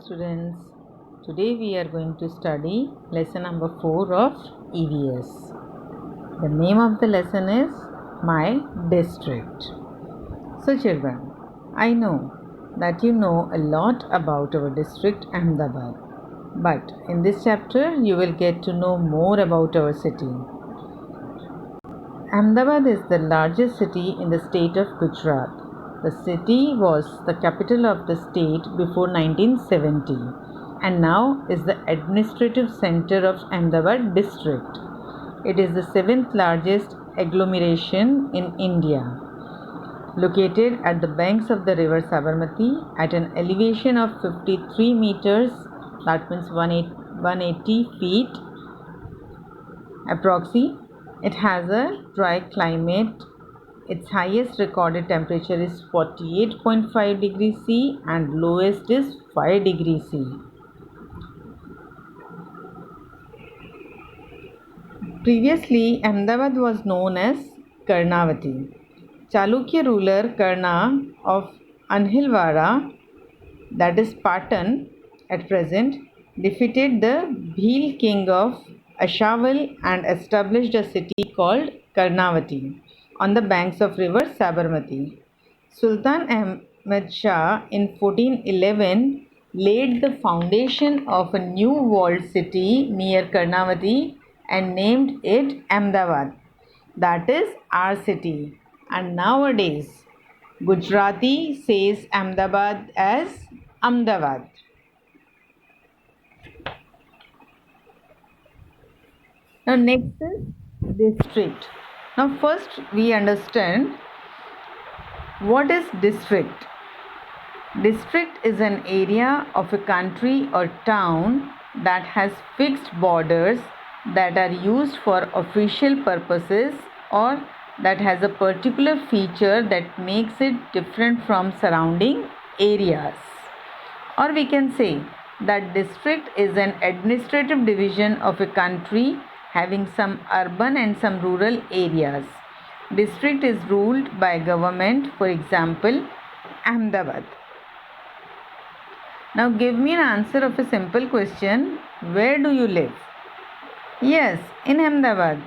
Students, today we are going to study lesson number 4 of EVS. The name of the lesson is My District. So children, I know that you know a lot about our district Ahmedabad, but in this chapter you will get to know more about our city. Ahmedabad is the largest city in the state of Gujarat. The city was the capital of the state before 1970 and now is the administrative center of Ahmedabad district. It is the seventh largest agglomeration in India. Located at the banks of the river Sabarmati at an elevation of 53 meters, that means 180 feet approximately. It has a dry climate. Its highest recorded temperature is 48.5 degrees C and lowest is 5 degrees C. Previously, Ahmedabad was known as Karnavati. Chalukya ruler Karna of Anhilwara, that is Patan at present, defeated the Bhil king of Ashaval and established a city called Karnavati on the banks of river Sabarmati. Sultan Ahmed Shah in 1411 laid the foundation of a new walled city near Karnavati and named it Ahmedabad, that is our city. And nowadays, Gujarati says Ahmedabad as Ahmedabad. Now next is district. Now first we understand what is district. District is an area of a country or town that has fixed borders that are used for official purposes or that has a particular feature that makes it different from surrounding areas. Or we can say that district is an administrative division of a country having some urban and some rural areas. District is ruled by government, for example, Ahmedabad. Now give me an answer of a simple question. Where do you live? Yes, in Ahmedabad.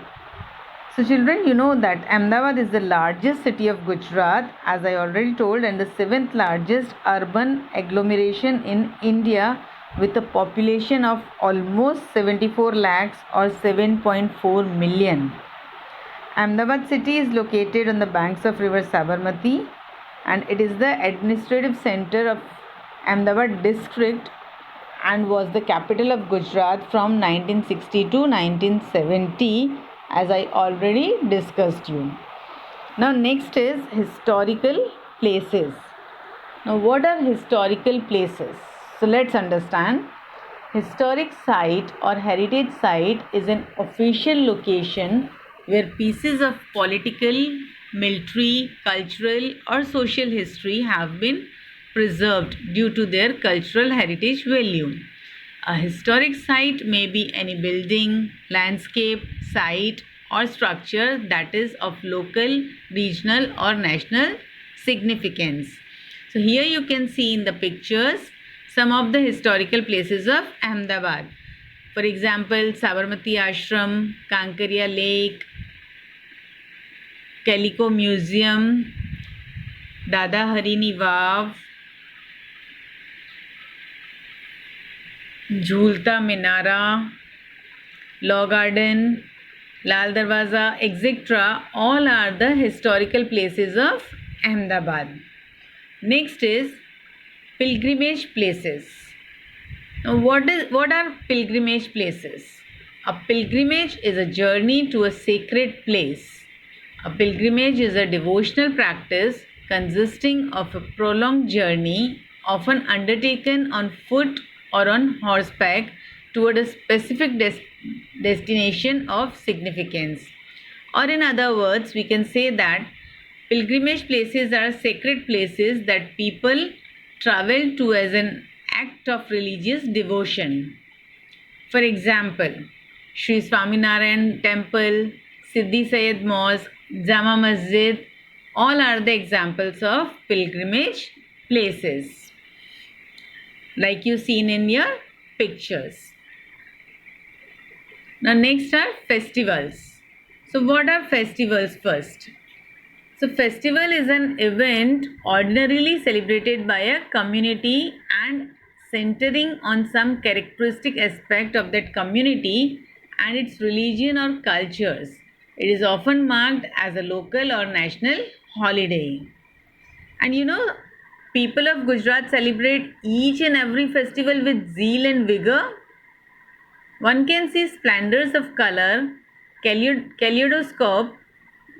So children, you know that Ahmedabad is the largest city of Gujarat, as I already told, and the seventh largest urban agglomeration in India with a population of almost 74 lakhs or 7.4 million. Ahmedabad city is located on the banks of river Sabarmati and it is the administrative center of Ahmedabad district and was the capital of Gujarat from 1960 to 1970, as I already discussed you. Now next is historical places. Now what are historical places? So let's understand. Historic site or heritage site is an official location where pieces of political, military, cultural or social history have been preserved due to their cultural heritage value. A historic site may be any building, landscape, site or structure that is of local, regional or national significance. So here you can see in the pictures some of the historical places of Ahmedabad. For example, Sabarmati Ashram, Kankaria Lake, Calico Museum, Dada Harini Vav, Jhulta Minara, Law Garden, Lal Darwaza, etc. All are the historical places of Ahmedabad. Next is pilgrimage places. Now what are pilgrimage places? A pilgrimage is a journey to a sacred place. A pilgrimage is a devotional practice consisting of a prolonged journey, often undertaken on foot or on horseback, toward a specific destination of significance. Or in other words, we can say that pilgrimage places are sacred places that people travel to as an act of religious devotion. For example, Sri Swaminarayan Temple, Siddhi Sayed Mosque, Jama Masjid, all are the examples of pilgrimage places. like you seen in your pictures. Now next are festivals. So what are festivals first? So festival is an event ordinarily celebrated by a community and centering on some characteristic aspect of that community and its religion or cultures. It is often marked as a local or national holiday. And people of Gujarat celebrate each and every festival with zeal and vigor. One can see splendors of color, kaleidoscope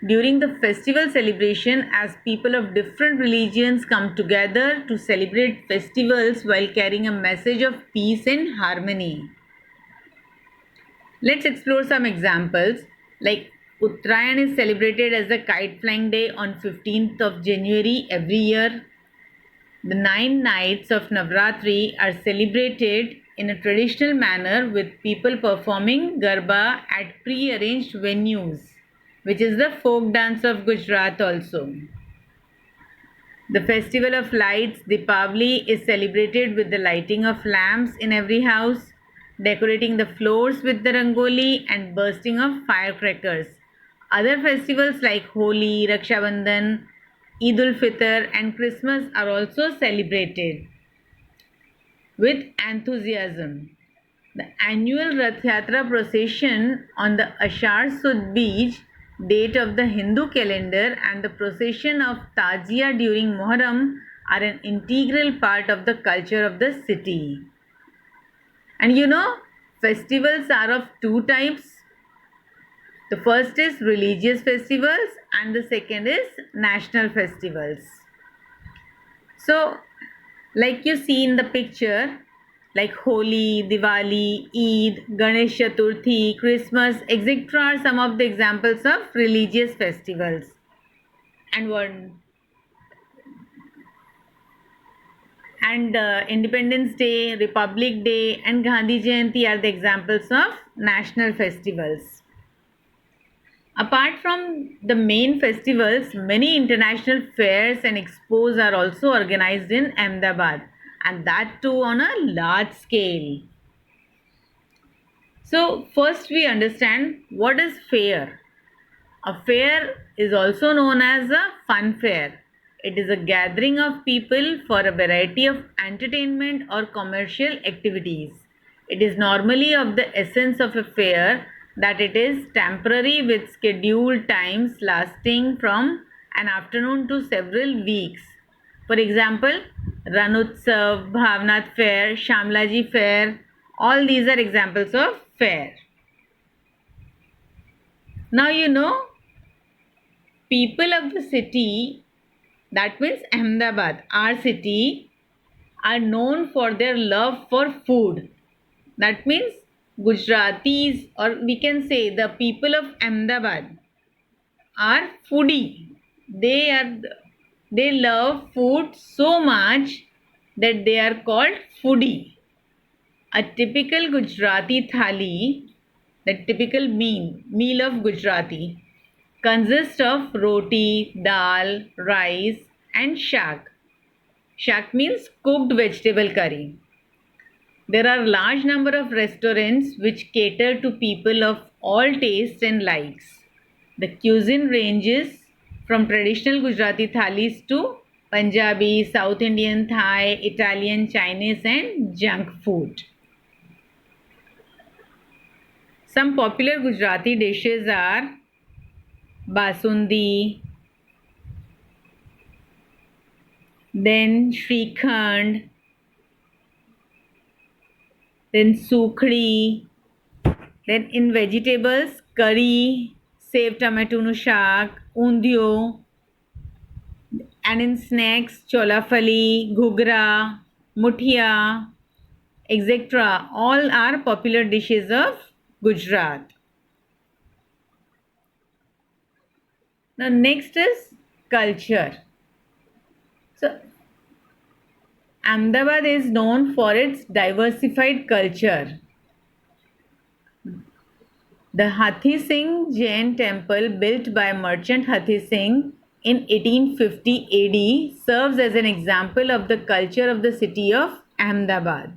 during the festival celebration as people of different religions come together to celebrate festivals while carrying a message of peace and harmony. Let's explore some examples. Like Uttarayan is celebrated as a kite flying day on 15th of January every year. The 9 nights of Navratri are celebrated in a traditional manner with people performing Garba at pre-arranged venues, which is the folk dance of Gujarat also. The festival of lights, Deepavali, is celebrated with the lighting of lamps in every house, decorating the floors with the rangoli and bursting of firecrackers. Other festivals like Holi, Raksha Bandhan, Eid ul Fitr and Christmas are also celebrated with enthusiasm. The annual Rath Yatra procession on the Ashar Sud Bij date of the Hindu calendar and the procession of Tajia during Muharram are an integral part of the culture of the city. And festivals are of two types. The first is religious festivals and the second is national festivals. So, like you see in the picture, like Holi, Diwali, Eid, Ganesh Chaturthi, Christmas, etc. are some of the examples of religious festivals. And Independence Day, Republic Day and Gandhi Jayanti are the examples of national festivals. Apart from the main festivals, many international fairs and expos are also organized in Ahmedabad, and that too on a large scale. So first we understand what is fair. A fair is also known as a fun fair. It is a gathering of people for a variety of entertainment or commercial activities. It is normally of the essence of a fair that it is temporary with scheduled times lasting from an afternoon to several weeks. For example, Ranutsav, Bhavnath Fair, Shamlaji Fair, all these are examples of fair. Now people of the city, that means Ahmedabad, our city, are known for their love for food. That means Gujaratis, or we can say the people of Ahmedabad, are foodie. They love food so much that they are called foodie. A typical Gujarati thali, the typical meal of Gujarati, consists of roti, dal, rice and shak. Shak means cooked vegetable curry. There are large number of restaurants which cater to people of all tastes and likes. The cuisine ranges from traditional Gujarati thalis to Punjabi, South Indian, Thai, Italian, Chinese and junk food. Some popular Gujarati dishes are Basundi, then Shrikhand, then Sukhdi, then in vegetables, curry, sev tomato nu shaak, undio, and in snacks, chola fali, ghugra, muthia, etc. All are popular dishes of Gujarat. Now next is culture. So Ahmedabad is known for its diversified culture. The Hathi Singh Jain temple, built by merchant Hathi Singh in 1850 AD, serves as an example of the culture of the city of Ahmedabad.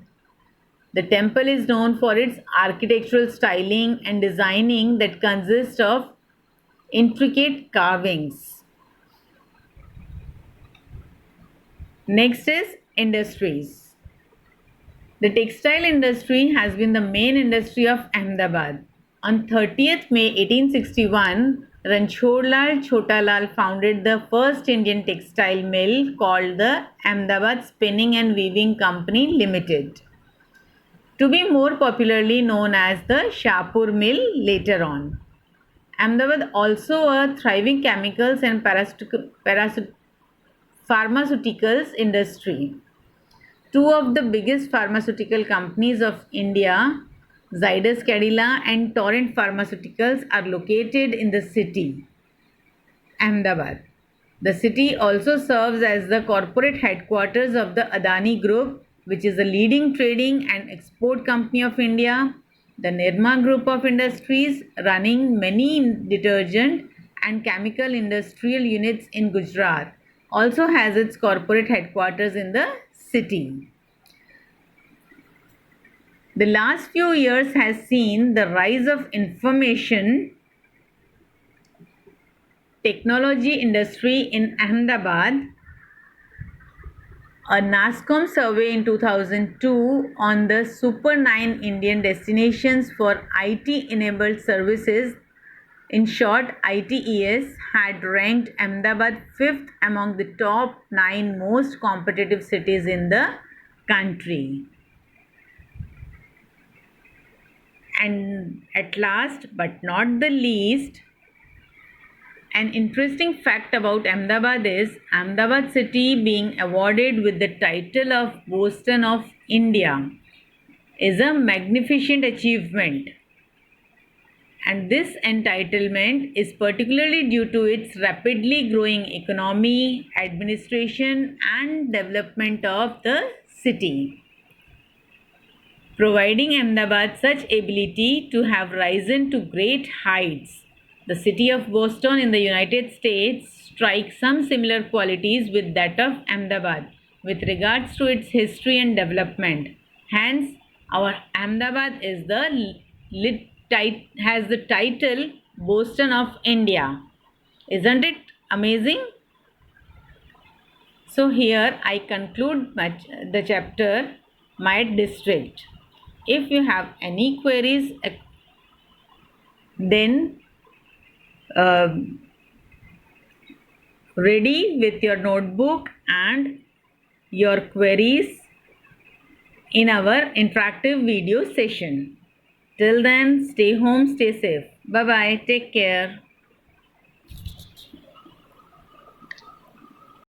The temple is known for its architectural styling and designing that consists of intricate carvings. Next is industries. The textile industry has been the main industry of Ahmedabad. On 30th May 1861, Ranchhodlal Chotalal founded the first Indian textile mill called the Ahmedabad Spinning and Weaving Company Limited, to be more popularly known as the Shahpur Mill later on. Ahmedabad also a thriving chemicals and pharmaceuticals industry. Two of the biggest pharmaceutical companies of India, Zydus Cadila and Torrent Pharmaceuticals, are located in the city, Ahmedabad. The city also serves as the corporate headquarters of the Adani Group, which is a leading trading and export company of India. The Nirma Group of Industries, running many detergent and chemical industrial units in Gujarat, also has its corporate headquarters in the city. The last few years has seen the rise of information technology industry in Ahmedabad. A NASSCOM survey in 2002 on the Super 9 Indian destinations for IT enabled services, in short ITES, had ranked Ahmedabad 5th among the top 9 most competitive cities in the country. And at last but not the least, an interesting fact about Ahmedabad is Ahmedabad city being awarded with the title of Boston of India is a magnificent achievement. And this entitlement is particularly due to its rapidly growing economy, administration, and development of the city, providing Ahmedabad such ability to have risen to great heights. The city of Boston in the United States strikes some similar qualities with that of Ahmedabad with regards to its history and development. Hence, our Ahmedabad is has the title Boston of India. Isn't it amazing? So here I conclude the chapter My District. If you have any queries, then ready with your notebook and your queries in our interactive video session. Till then, stay home, stay safe. Bye bye. Take care.